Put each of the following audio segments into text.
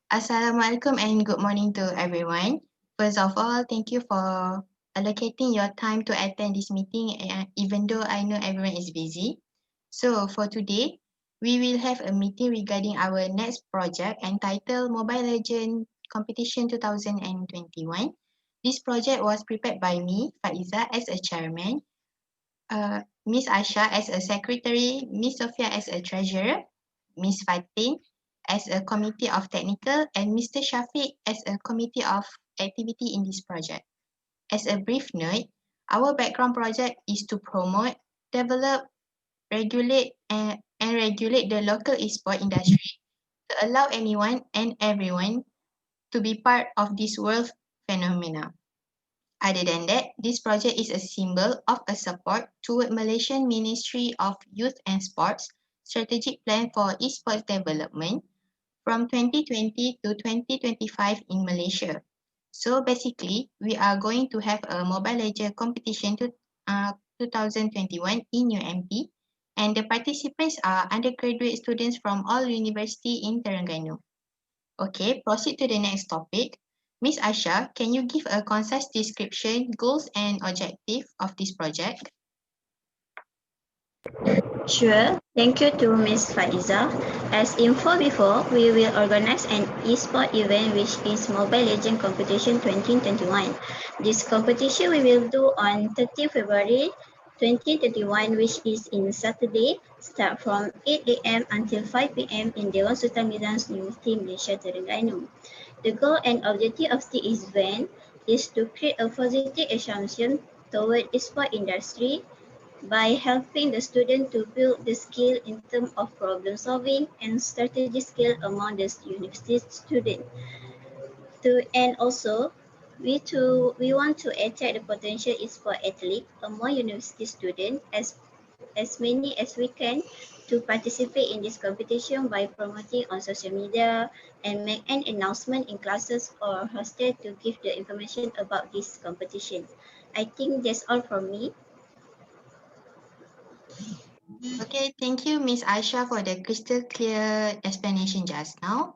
Assalamualaikum and good morning to everyone. First of all, thank you for allocating your time to attend this meeting, even though I know everyone is busy. So for today, we will have a meeting regarding our next project entitled Mobile Legend Competition 2021. This project was prepared by me, FAEZAH, as a chairman, Miss AISHAH as a secretary, Miss SOFIA as a treasurer, Miss FATIN as a committee of technical, and Mr. SHAFIQ as a committee of activity in this project. As a brief note, our background project is to promote, develop, regulate, and regulate the local esport industry to allow anyone and everyone to be part of this world phenomena. Other than that, this project is a symbol of a support toward Malaysian Ministry of Youth and Sports strategic plan for esports development from 2020 to 2025 in Malaysia. So basically, we are going to have a Mobile Legends competition 2021 in UMP, and the participants are undergraduate students from all university in Terengganu. Okay, proceed to the next topic. Miss Aisha, can you give a concise description, goals and objective of this project? Sure. Thank you to Ms. Faizah. As info before, we will organize an e-sport event which is Mobile Legend Competition 2021. This competition we will do on 30 February 2021, which is in Saturday, start from 8 a.m. until 5 p.m. in Dewan Sultan Midan's University Malaysia Terengganu. The goal and objective of the event is to create a positive assumption toward e-sport industry by helping the student to build the skill in terms of problem solving and strategy skill among the university student. And also, we want to attract the potential e-sport athlete among university students as many as we can to participate in this competition by promoting on social media and make an announcement in classes or hostel to give the information about this competition. I think that's all from me. Okay, thank you, Miss Aisha, for the crystal clear explanation just now.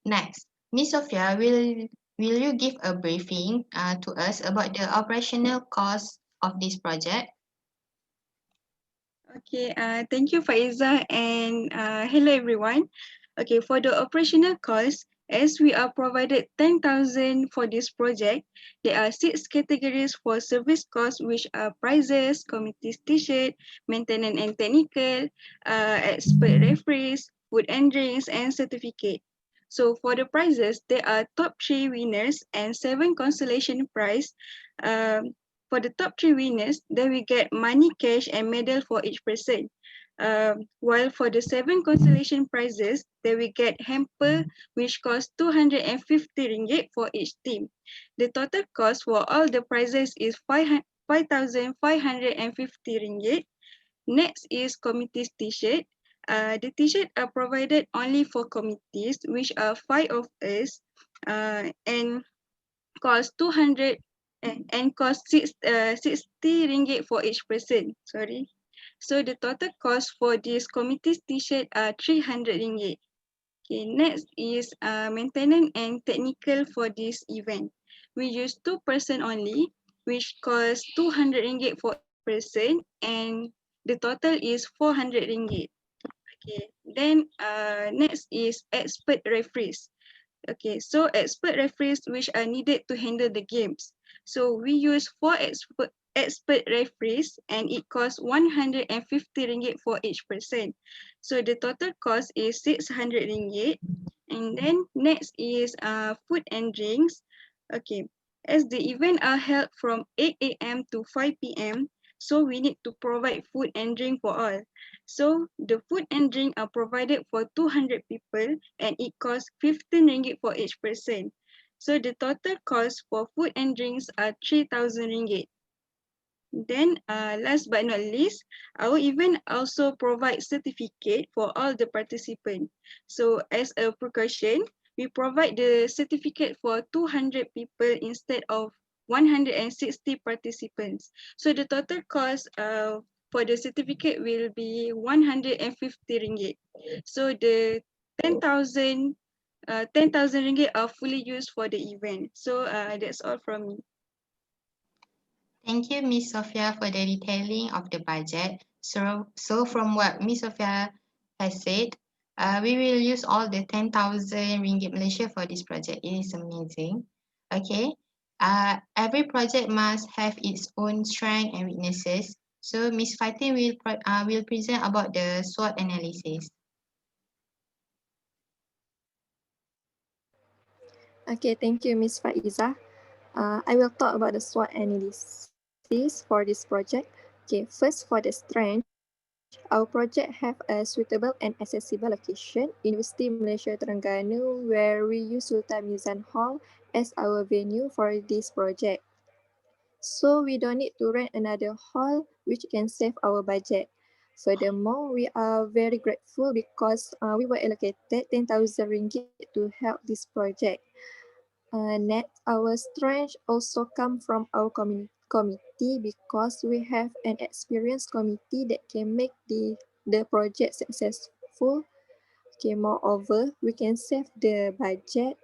Next, Miss Sophia, will you give a briefing to us about the operational cost of this project? Okay, thank you, Faizah, and hello, everyone. Okay, for the operational cost, as we are provided 10,000 for this project, there are 6 categories for service costs, which are prizes, committee t-shirt, maintenance and technical, expert referees, food and drinks, and certificate. So for the prizes, there are top 3 winners and 7 consolation prize. For the top 3 winners, then we get money, cash, and medal for each person. While for the 7 consolation prizes, then we get hamper, which costs 250 ringgit for each team. The total cost for all the prizes is 5,550 ringgit. Next is committee's t-shirt. The t-shirt are provided only for committees, which are 5 of us, and cost 200 and cost 60 ringgit for each person. Sorry. So the total cost for this committee's t-shirt are 300 ringgit. Okay, next is maintenance and technical for this event. We use 2 person only, which costs 200 ringgit for each person, and the total is 400 ringgit. Okay, then next is expert referees. Okay, so expert referees which are needed to handle the games. So we use 4 expert referees and it costs 150 ringgit for each person. So the total cost is 600 ringgit. And then next is food and drinks. Okay, as the event are held from 8 a.m. to 5 p.m., so we need to provide food and drink for all. So the food and drink are provided for 200 people and it costs 15 ringgit for each person. So the total cost for food and drinks are 3,000 ringgit. Then last but not least, our event also provides certificate for all the participants. So as a precaution, we provide the certificate for 200 people instead of 160 participants. So the total cost for the certificate will be 150 ringgit. So the 10,000 10,000 ringgit are fully used for the event. So that's all from me. Thank you, Miss Sophia, for the detailing of the budget. So from what Miss Sophia has said, we will use all the 10,000 ringgit Malaysia for this project. It is amazing. Okay. Every project must have its own strengths and weaknesses. So Miss Fatin will present about the SWOT analysis. Okay, thank you, Ms. Faizah. I will talk about the SWOT analysis for this project. Okay, first for the strength, our project have a suitable and accessible location, University Malaysia Terengganu, where we use Sultan Mizan Hall as our venue for this project. So we don't need to rent another hall, which can save our budget. Furthermore, we are very grateful because we were allocated 10,000 ringgit to help this project. Next, our strength also come from our committee because we have an experienced committee that can make the project successful. Okay, moreover, we can save the budget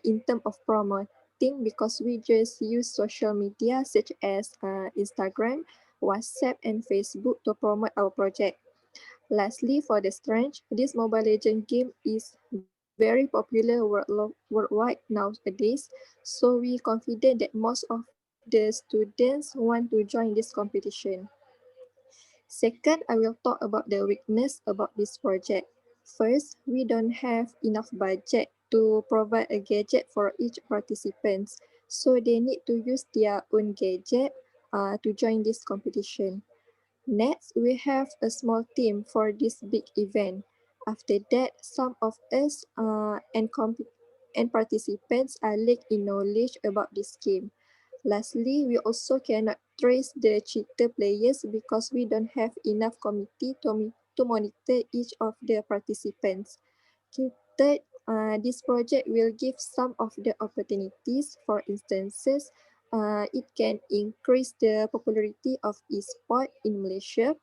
in terms of promoting because we just use social media such as Instagram, WhatsApp, and Facebook to promote our project. Lastly, for the strength, this Mobile Legends game is very popular worldwide nowadays. So we confident that most of the students want to join this competition. Second, I will talk about the weakness about this project. First, we don't have enough budget to provide a gadget for each participant. So they need to use their own gadget to join this competition. Next, we have a small team for this big event. After that, some of us and participants are lack in knowledge about this game. Lastly, we also cannot trace the cheater players because we don't have enough committee to monitor each of the participants. Okay, third, this project will give some of the opportunities. For instances, it can increase the popularity of e-sport in Malaysia.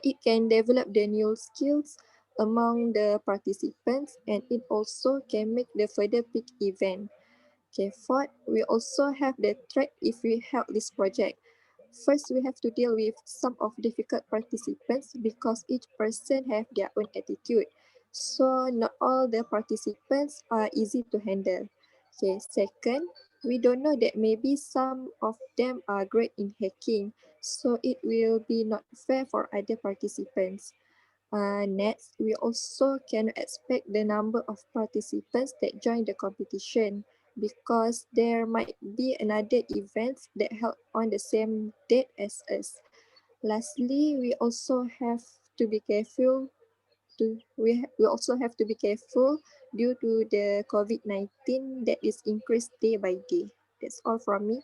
It can develop the new skills among the participants, and it also can make the further big event. Okay, fourth, we also have the threat if we help this project. First, we have to deal with some of difficult participants because each person have their own attitude. So not all the participants are easy to handle. Okay, second, we don't know that maybe some of them are great in hacking. So it will be not fair for other participants. Next, we also can expect the number of participants that join the competition because there might be another events that held on the same date as us. Lastly, we also have to be careful we also have to be careful due to the COVID-19 that is increased day by day. That's all from me.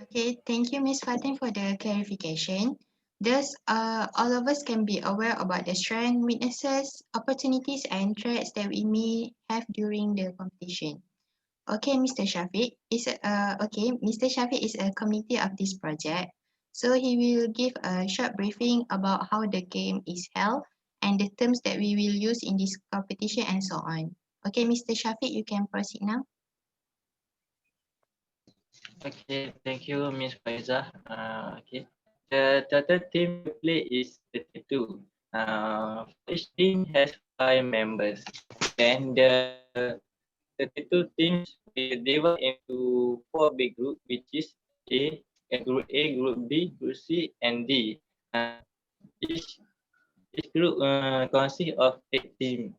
Okay, thank you, Miss Fatin, for the clarification. Thus, all of us can be aware about the strengths, weaknesses, opportunities, and threats that we may have during the competition. Okay, Mr. Shafiq Mr. Shafiq is a committee of this project. So he will give a short briefing about how the game is held and the terms that we will use in this competition and so on. Okay, Mr. Shafiq, you can proceed now. Okay, thank you, Miss Faizah. Okay, the total team to play is 32. Each team has 5 members. Then the 32 teams will divide into 4 big groups, which is Group A, Group B, Group C, and D. Each group consists of 8 teams.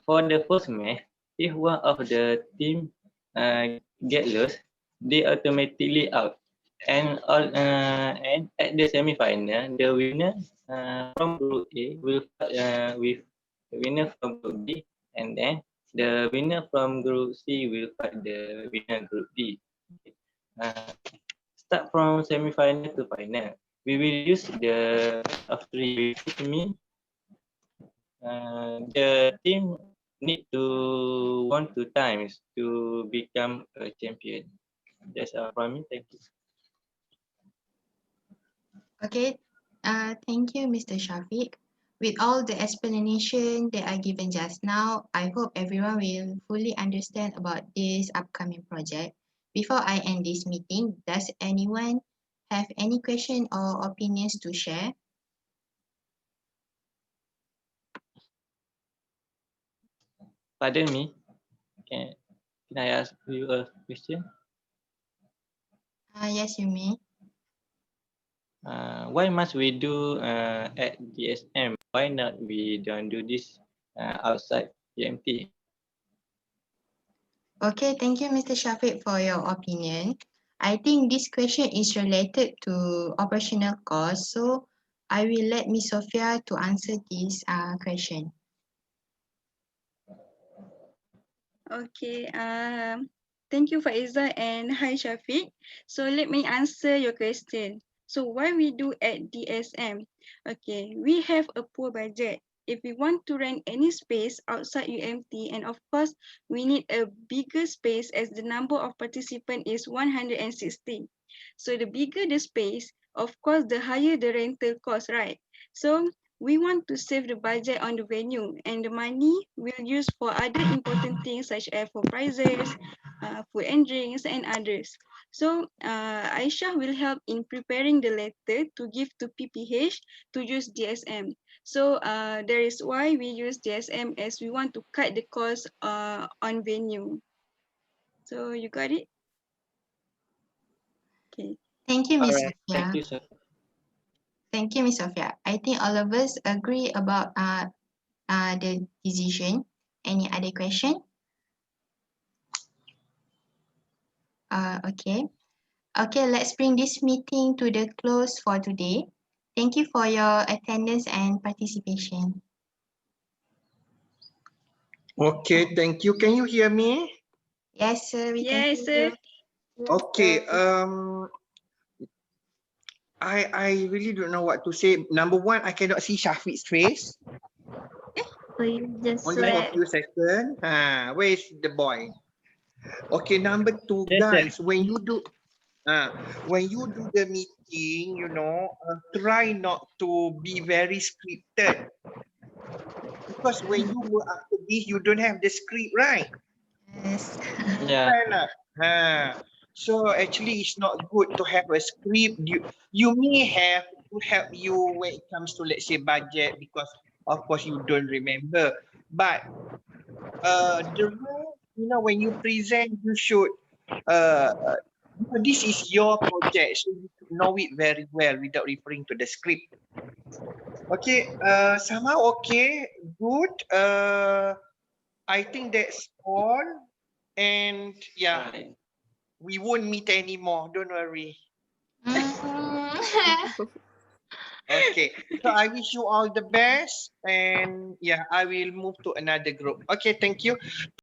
For the first match, if one of the team get lost, they automatically out. And at the semi-final, the winner from Group A will fight with the winner from Group B, and then the winner from Group C will fight the winner Group D. Uh, Start from semi-final to final. We will use the of three, which means the team need to won 2 times to become a champion. That's all from me. Thank you. Okay, thank you, Mr. Shafiq. With all the explanation that are given just now, I hope everyone will fully understand about this upcoming project. Before I end this meeting, does anyone have any question or opinions to share? Pardon me. Can I ask you a question? Yes, you may. Why must we do at DSM? Why not we don't do this outside PMT? Okay, thank you, Mr. Shafiq, for your opinion. I think this question is related to operational costs, so I will let Ms. Sophia to answer this question. Okay, thank you, Faizah, and hi, Shafiq. So let me answer your question. So why we do at DSM? Okay, we have a poor budget. If we want to rent any space outside UMT, and of course, we need a bigger space as the number of participants is 160. So the bigger the space, of course, the higher the rental cost, right? So we want to save the budget on the venue, and the money we'll use for other important things such as for prizes, food and drinks, and others. So AISHAH will help in preparing the letter to give to PPH to use DSM. So that is why we use DSM, as we want to cut the cost on venue. So you got it? Okay. Thank you, All Ms. right. Thank Sophia. you, sir. Thank you, Ms. Sophia. I think all of us agree about the decision. Any other question? Okay. Okay, let's bring this meeting to the close for today. Thank you for your attendance and participation. Okay, thank you. Can you hear me? Yes, sir, we can Yes, hear sir. you. Okay. I really don't know what to say. Number one, I cannot see Shafiq's face. So you just Only for a sweat. few seconds. Where is the boy? Okay, number two, Yes, sir. guys, when you do the meeting, try not to be very scripted. Because when you work after this, you don't have the script, right? Yes. Yeah. Right or not? So actually, it's not good to have a script. You may have to help you when it comes to, let's say, budget, because of course you don't remember. But the rule, when you present, you should this is your project, so you should know it very well without referring to the script. Okay, somehow okay, good. I think that's all. And yeah, Right. we won't meet anymore. Don't worry. Okay. So I wish you all the best. And yeah, I will move to another group. Okay, thank you.